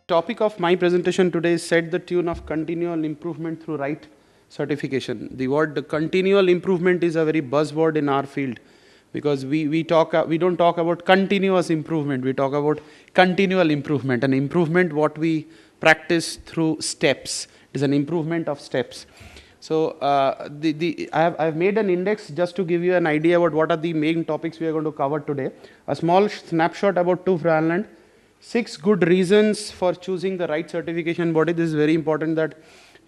Topic of my presentation today is set the tune of continual improvement through right certification. The word continual improvement is a very buzzword in our field because we don't talk about continuous improvement, we talk about continual improvement, an improvement what we practice through steps. It is an improvement of steps. So I've made an index just to give you an idea about what are the main topics we are going to cover today. A small snapshot about TUV Rheinland. 6 good reasons for choosing the right certification body. This is very important that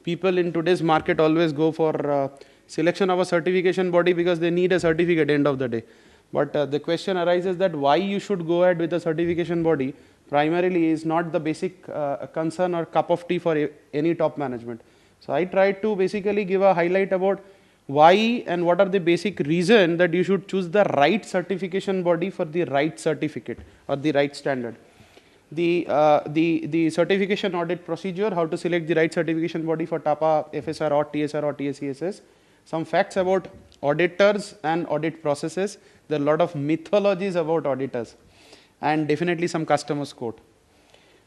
people in today's market always go for selection of a certification body because they need a certificate at the end of the day. But the question arises that why you should go ahead with a certification body primarily is not the basic concern or cup of tea for any top management. So I tried to basically give a highlight about why and what are the basic reason that you should choose the right certification body for the right certificate or the right standard. The certification audit procedure, how to select the right certification body for TAPA, FSR or TSR or TSCSS. Some facts about auditors and audit processes. There are a lot of mythologies about auditors and definitely some customers quote.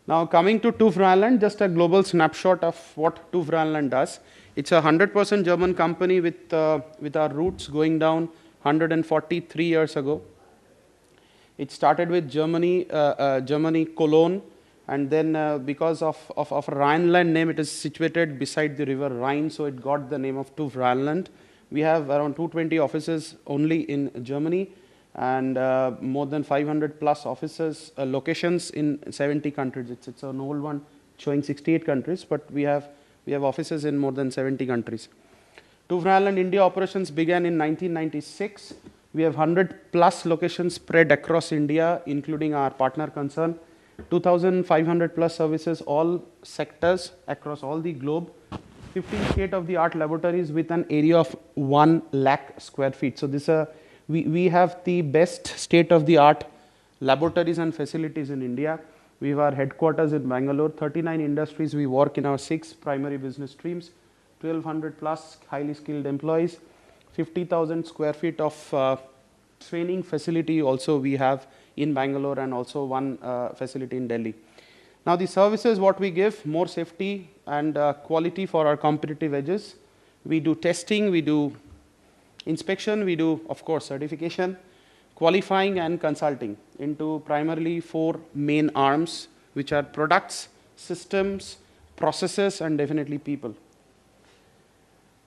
Now coming to TUV Rheinland, just a global snapshot of what TUV Rheinland does. It's a 100% German company with our roots going down 143 years ago. It started with Germany, Cologne, and then because of Rhineland name, it is situated beside the river Rhine, so it got the name of TUV Rheinland. We have around 220 offices only in Germany and more than 500 plus offices, locations in 70 countries. It's an old one showing 68 countries, but we have offices in more than 70 countries. TUV Rheinland India operations began in 1996. We have 100 plus locations spread across India, including our partner concern, 2,500 plus services, all sectors across all the globe, 15 state-of-the-art laboratories with an area of 1 lakh square feet. So this we have the best state-of-the-art laboratories and facilities in India. We have our headquarters in Bangalore, 39 industries. We work in our 6 primary business streams, 1,200 plus highly skilled employees. 50,000 square feet of training facility also we have in Bangalore and also one facility in Delhi. Now the services what we give, more safety and quality for our competitive edges. We do testing, we do inspection, we do of course certification, qualifying and consulting into primarily 4 main arms which are products, systems, processes and definitely people.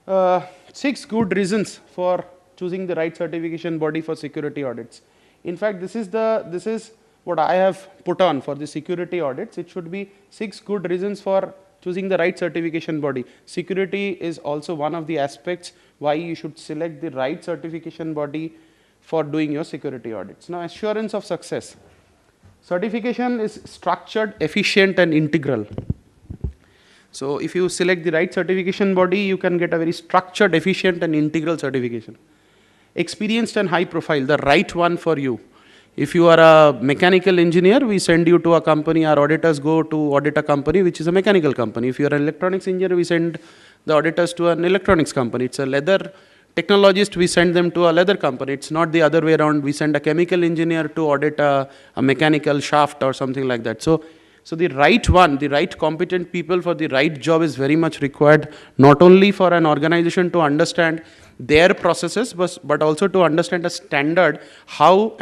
6 good reasons for choosing the right certification body for security audits. In fact, this is what I have put on for the security audits. It should be 6 good reasons for choosing the right certification body. Security is also one of the aspects why you should select the right certification body for doing your security audits. Now, assurance of success. Certification is structured, efficient and integral. So if you select the right certification body, you can get a very structured, efficient and integral certification. Experienced and high profile, the right one for you. If you are a mechanical engineer, we send you to a company, our auditors go to audit a company which is a mechanical company. If you are an electronics engineer, we send the auditors to an electronics company. It's a leather technologist, we send them to a leather company. It's not the other way around, we send a chemical engineer to audit a mechanical shaft or something like that. So the right one, the right competent people for the right job is very much required, not only for an organization to understand their processes, but also to understand a standard, how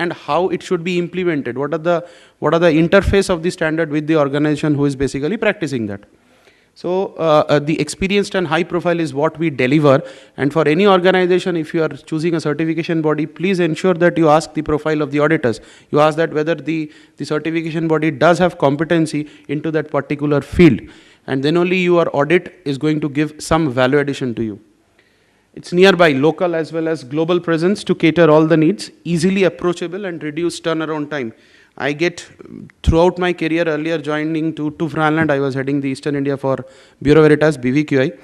it should be implemented. What are the interface of the standard with the organization who is basically practicing that. So the experienced and high profile is what we deliver, and for any organization, if you are choosing a certification body, please ensure that you ask the profile of the auditors. You ask that whether the certification body does have competency into that particular field, and then only your audit is going to give some value addition to you. It's nearby, local as well as global presence to cater all the needs, easily approachable and reduce turnaround time. I get, throughout my career earlier joining to TUV Rheinland, I was heading the Eastern India for Bureau Veritas, BVQI.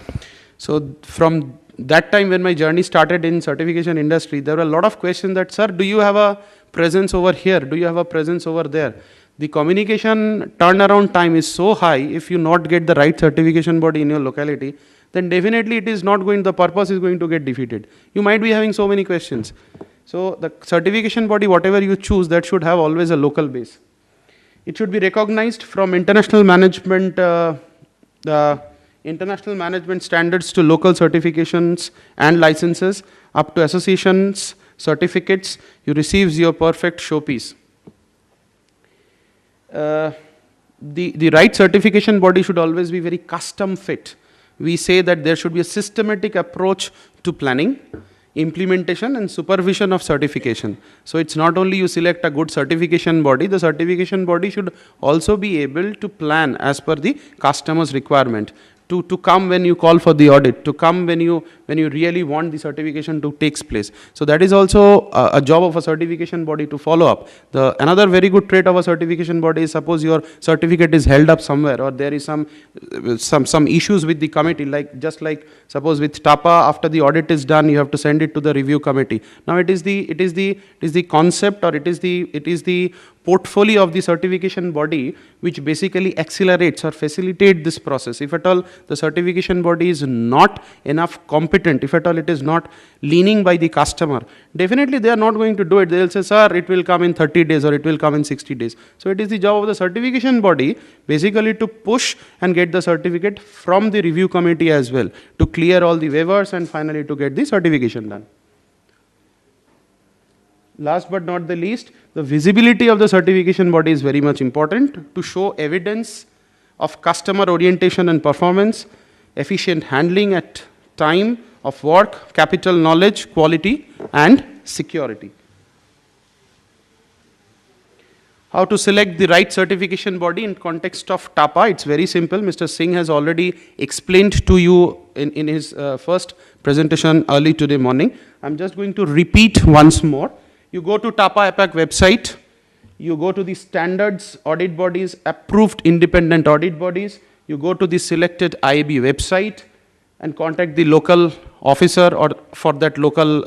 So from that time when my journey started in certification industry, there were a lot of questions that, sir, do you have a presence over here? Do you have a presence over there? The communication turnaround time is so high, if you not get the right certification body in your locality, then definitely it is not going, the purpose is going to get defeated. You might be having so many questions. So the certification body, whatever you choose, that should have always a local base. It should be recognized from international management, the international management standards to local certifications and licenses, up to associations, certificates. You receives your perfect showpiece. The right certification body should always be very custom fit. We say that there should be a systematic approach to planning, implementation and supervision of certification. So it's not only you select a good certification body, the certification body should also be able to plan as per the customer's requirement. To come when you call for the audit, to come when you really want the certification to takes place. So that is also a job of a certification body to follow up. Another very good trait of a certification body is, suppose your certificate is held up somewhere, or there is some issues with the committee, just like suppose with TAPA, after the audit is done, you have to send it to the review committee. Now it is the concept, or it is the portfolio of the certification body which basically accelerates or facilitates this process. If at all the certification body is not enough competent, if at all it is not leaning by the customer, definitely they are not going to do it. They will say, sir, it will come in 30 days or it will come in 60 days. So it is the job of the certification body basically to push and get the certificate from the review committee as well, to clear all the waivers and finally to get the certification done. Last but not the least, the visibility of the certification body is very much important to show evidence of customer orientation and performance, efficient handling at time of work, capital knowledge, quality and security. How to select the right certification body in context of TAPA? It's very simple. Mr. Singh has already explained to you in his first presentation early today morning. I'm just going to repeat once more. You go to TAPA APAC website, you go to the standards audit bodies, approved independent audit bodies, you go to the selected IAB website and contact the local officer, or for that local,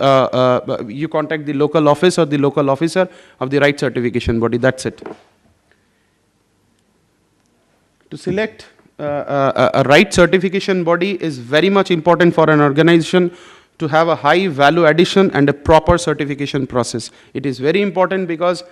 you contact the local office or the local officer of the right certification body. That's it. To select a right certification body is very much important for an organization to have a high value addition and a proper certification process. It is very important because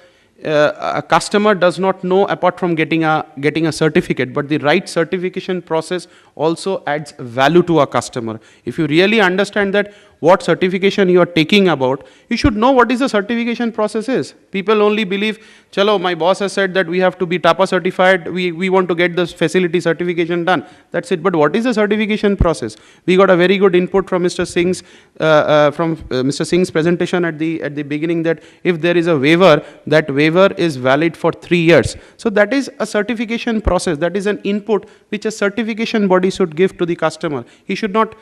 a customer does not know apart from getting a certificate, but the right certification process also adds value to a customer. If you really understand that what certification you are taking about, you should know what is the certification process is. People only believe, chalo, my boss has said that we have to be TAPA certified, we want to get the facility certification done. That's it. But what is the certification process? We got a very good input from Mr. Singh's presentation at the beginning, that if there is a waiver, that waiver is valid for 3 years. So that is a certification process. That is an input which a certification body should give to the customer. He should not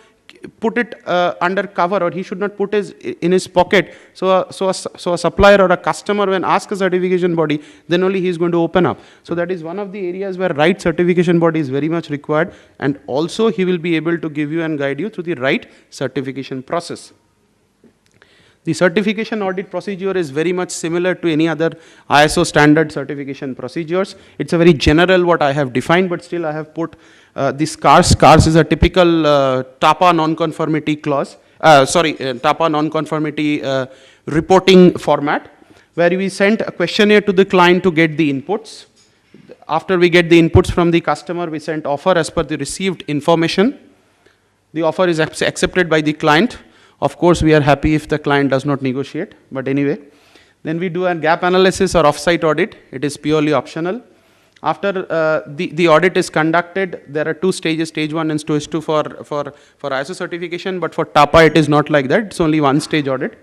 put it under cover, or he should not put it in his pocket. So a supplier or a customer, when asks a certification body, then only he is going to open up. So that is one of the areas where right certification body is very much required, and also he will be able to give you and guide you through the right certification process. The certification audit procedure is very much similar to any other ISO standard certification procedures. It's a very general what I have defined, but still I have put this CARS. CARS is a typical TAPA non-conformity clause, TAPA non-conformity reporting format, where we send a questionnaire to the client to get the inputs. After we get the inputs from the customer, we send offer as per the received information. The offer is accepted by the client. Of course, we are happy if the client does not negotiate, but anyway. Then we do a gap analysis or off-site audit. It is purely optional. After the audit is conducted, there are 2 stages, stage 1 and stage 2 for ISO certification, but for TAPA it is not like that, it's only 1 stage audit.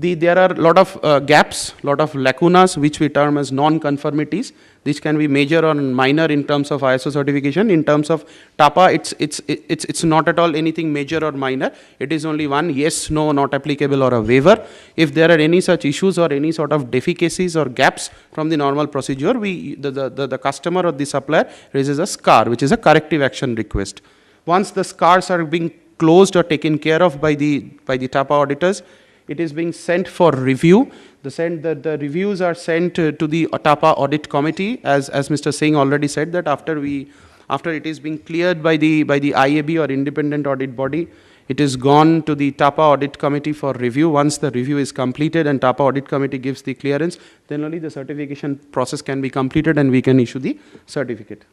There are a lot of gaps, lot of lacunas, which we term as non-conformities. These can be major or minor in terms of ISO certification. In terms of TAPA, it's not at all anything major or minor. It is only one yes, no, not applicable or a waiver. If there are any such issues or any sort of deficiencies or gaps from the normal procedure, the customer or the supplier raises a SCAR, which is a corrective action request. Once the SCARs are being closed or taken care of by the TAPA auditors, it is being sent for review. The reviews are sent to the TAPA audit committee, as Mr. Singh already said, that after it is being cleared by the IAB or independent audit body, It is gone to the TAPA audit committee for review. Once the review is completed and TAPA audit committee gives the clearance, then only the certification process can be completed and we can issue the certificate.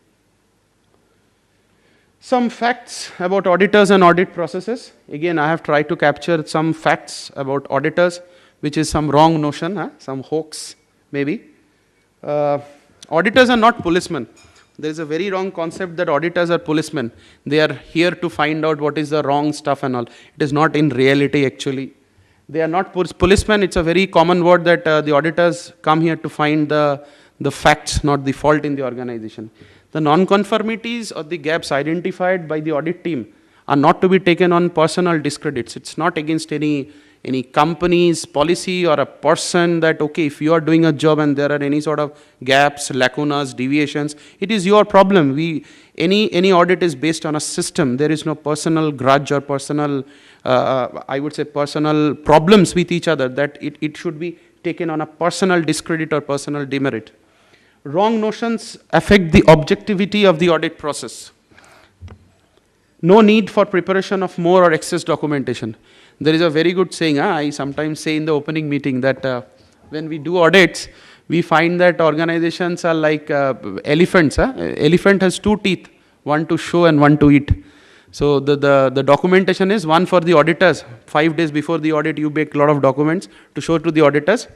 Some facts about auditors and audit processes. Again, I have tried to capture some facts about auditors, which is some wrong notion, some hoax maybe. Auditors are not policemen. There is a very wrong concept that auditors are policemen. They are here to find out what is the wrong stuff and all. It is not in reality actually. They are not policemen. It's a very common word that the auditors come here to find the facts, not the fault in the organization. The non-conformities or the gaps identified by the audit team are not to be taken on personal discredits. It's not against any company's policy or a person that, okay, if you are doing a job and there are any sort of gaps, lacunas, deviations, it is your problem. Any audit is based on a system. There is no personal grudge or personal, I would say personal problems with each other, that it should be taken on a personal discredit or personal demerit. Wrong notions affect the objectivity of the audit process. No need for preparation of more or excess documentation. There is a very good saying, I sometimes say in the opening meeting that when we do audits, we find that organizations are like elephants. Elephant has two teeth, one to show and one to eat. So the documentation is one for the auditors. 5 days before the audit, you make a lot of documents to show to the auditors.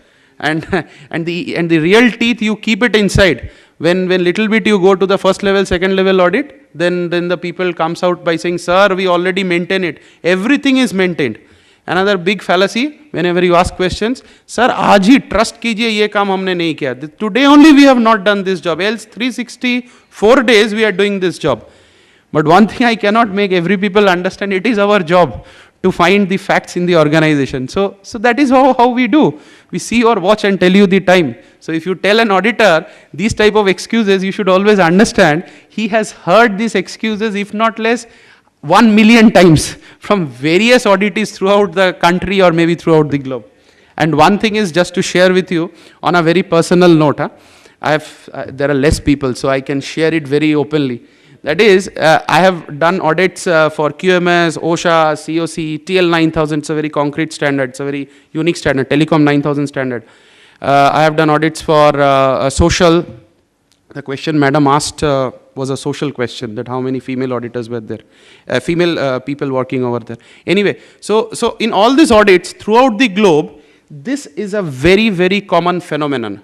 And the real teeth, you keep it inside. When little bit you go to the first level, second level audit, then the people comes out by saying, sir, we already maintain it. Everything is maintained. Another big fallacy, whenever you ask questions, sir, aaj hi trust kijiye, ye kaam humne nahi kiya. Today only we have not done this job, else 364 days we are doing this job. But one thing I cannot make every people understand, it is our job to find the facts in the organization. So that is how we do. We see your watch and tell you the time. So if you tell an auditor these type of excuses, you should always understand he has heard these excuses, if not less, 1 million times from various auditees throughout the country or maybe throughout the globe. And one thing is just to share with you on a very personal note. There are less people, so I can share it very openly. That is, I have done audits for QMS, OSHA, COC, TL 9000. It's a very concrete standard. It's a very unique standard, Telecom 9000 standard. I have done audits for social. The question Madam asked was a social question, that how many female auditors were there, female people working over there. Anyway, so in all these audits throughout the globe, this is a very, very common phenomenon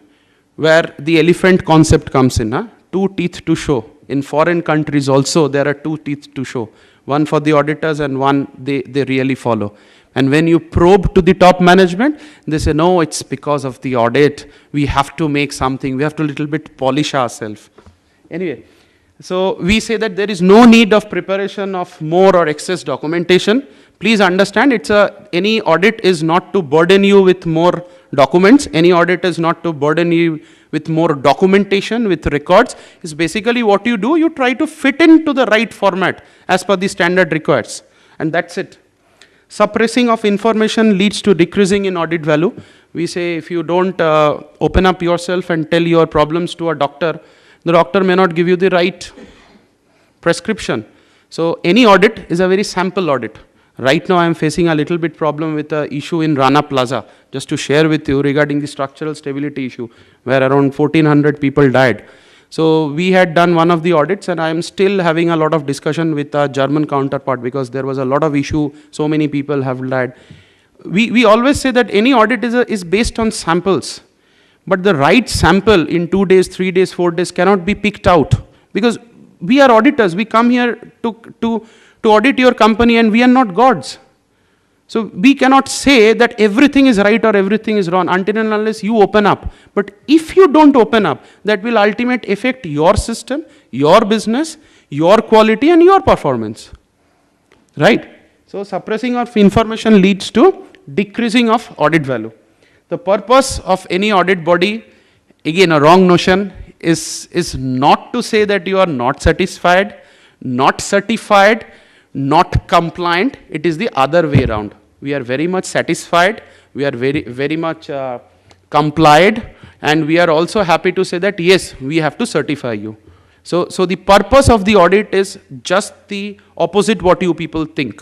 where the elephant concept comes in, 2 teeth to show. In foreign countries also, there are 2 teeth to show. One for the auditors and one they really follow. And when you probe to the top management, they say, no, it's because of the audit. We have to make something. We have to little bit polish ourselves. Anyway, so we say that there is no need of preparation of more or excess documentation. Please understand, any audit is not to burden you with more documents. Any audit is not to burden you with more documentation, with records. It's basically what you do, you try to fit into the right format as per the standard requires. And that's it. Suppressing of information leads to decreasing in audit value. We say if you don't open up yourself and tell your problems to a doctor, the doctor may not give you the right prescription. So any audit is a very sample audit. Right now I am facing a little bit problem with the issue in Rana Plaza, just to share with you regarding the structural stability issue, where around 1400 people died. So we had done one of the audits, and I am still having a lot of discussion with our German counterpart because there was a lot of issue, so many people have died. We always say that any audit is based on samples, but the right sample in 2 days, 3 days, 4 days cannot be picked out, because we are auditors. We come here to audit your company, and we are not gods. So we cannot say that everything is right or everything is wrong until and unless you open up. But if you don't open up, that will ultimately affect your system, your business, your quality and your performance. Right? So suppressing of information leads to decreasing of audit value. The purpose of any audit body, again a wrong notion, is not to say that you are not satisfied, not certified, not compliant. It is the other way around. We are very much satisfied, we are very much complied, and we are also happy to say that yes, we have to certify you. So the purpose of the audit is just the opposite what you people think.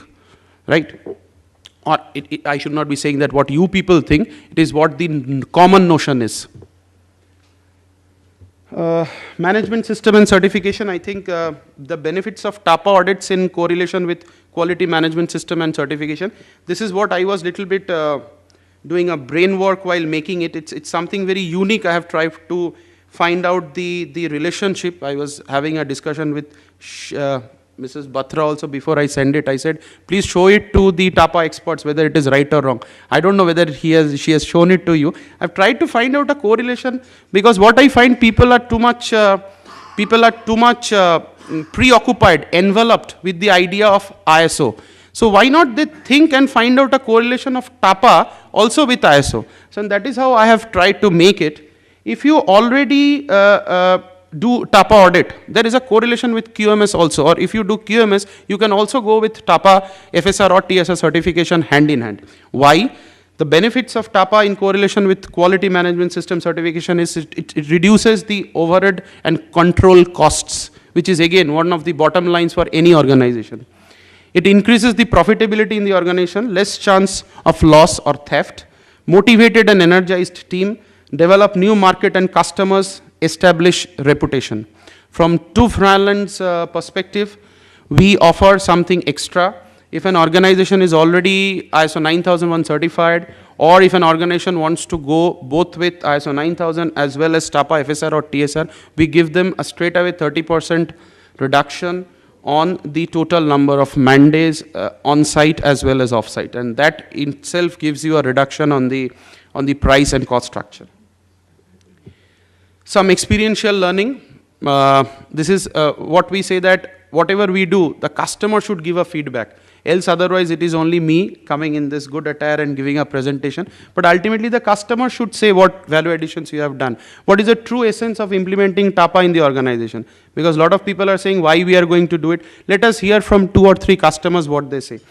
right? Or I should not be saying that what you people think, it is what the common notion is. Management system and certification, I think the benefits of TAPA audits in correlation with quality management system and certification. This is what I was little bit doing a brain work while making it. It's something very unique. I have tried to find out the relationship. I was having a discussion with Mrs. Batra also before I send it. I said, please show it to the TAPA experts whether it is right or wrong. I don't know whether she has shown it to you. I've tried to find out a correlation, because what I find, people are too much preoccupied, enveloped with the idea of ISO. So why not they think and find out a correlation of TAPA also with ISO? So that is how I have tried to make it. If you already do TAPA audit, there is a correlation with QMS also, or if you do QMS, you can also go with TAPA, FSR or TSR certification hand in hand. Why? The benefits of TAPA in correlation with quality management system certification is it reduces the overhead and control costs, which is again one of the bottom lines for any organization. It increases the profitability in the organization, less chance of loss or theft, motivated and energized team, develop new market and customers, establish reputation. From TUV Rheinland's perspective, we offer something extra. If an organization is already ISO 9001 certified, or if an organization wants to go both with ISO 9000 as well as TAPA, FSR or TSR, we give them a straight away 30% reduction on the total number of man days on-site as well as off-site. And that in itself gives you a reduction on the price and cost structure. Some experiential learning. This is what we say, that whatever we do, the customer should give a feedback. Else otherwise it is only me coming in this good attire and giving a presentation. But ultimately the customer should say what value additions you have done. What is the true essence of implementing TAPA in the organization? Because a lot of people are saying why we are going to do it. Let us hear from 2 or 3 customers what they say.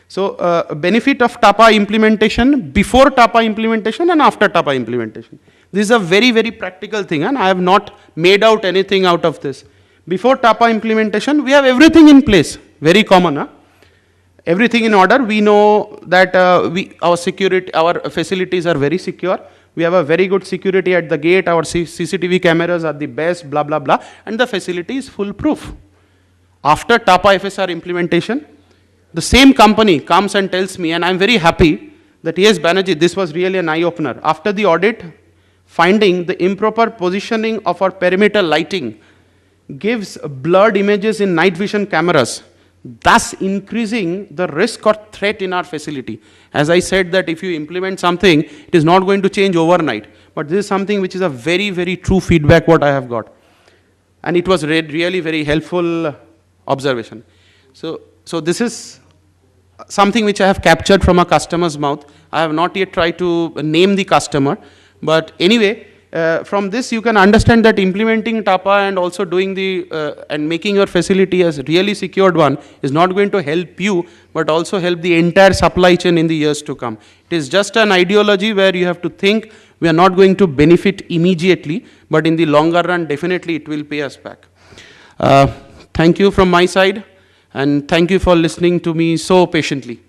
So benefit of TAPA implementation, before TAPA implementation and after TAPA implementation. This is a very, very practical thing, and I have not made out anything out of this. Before TAPA implementation, we have everything in place, very common. Huh? Everything in order. We know that our facilities are very secure. We have a very good security at the gate. Our CCTV cameras are the best, blah, blah, blah. And the facility is foolproof. After TAPA FSR implementation, the same company comes and tells me, and I'm very happy that yes, Banerjee, this was really an eye-opener. After the audit, finding the improper positioning of our perimeter lighting gives blurred images in night vision cameras, thus increasing the risk or threat in our facility. As I said, that if you implement something, it is not going to change overnight. But this is something which is a very, very true feedback what I have got. And it was really very helpful observation. So this is something which I have captured from a customer's mouth. I have not yet tried to name the customer. But anyway, from this you can understand that implementing TAPA and also doing and making your facility as really secured one is not going to help you, but also help the entire supply chain in the years to come. It is just an ideology where you have to think we are not going to benefit immediately, but in the longer run, definitely it will pay us back. Thank you from my side, and thank you for listening to me so patiently.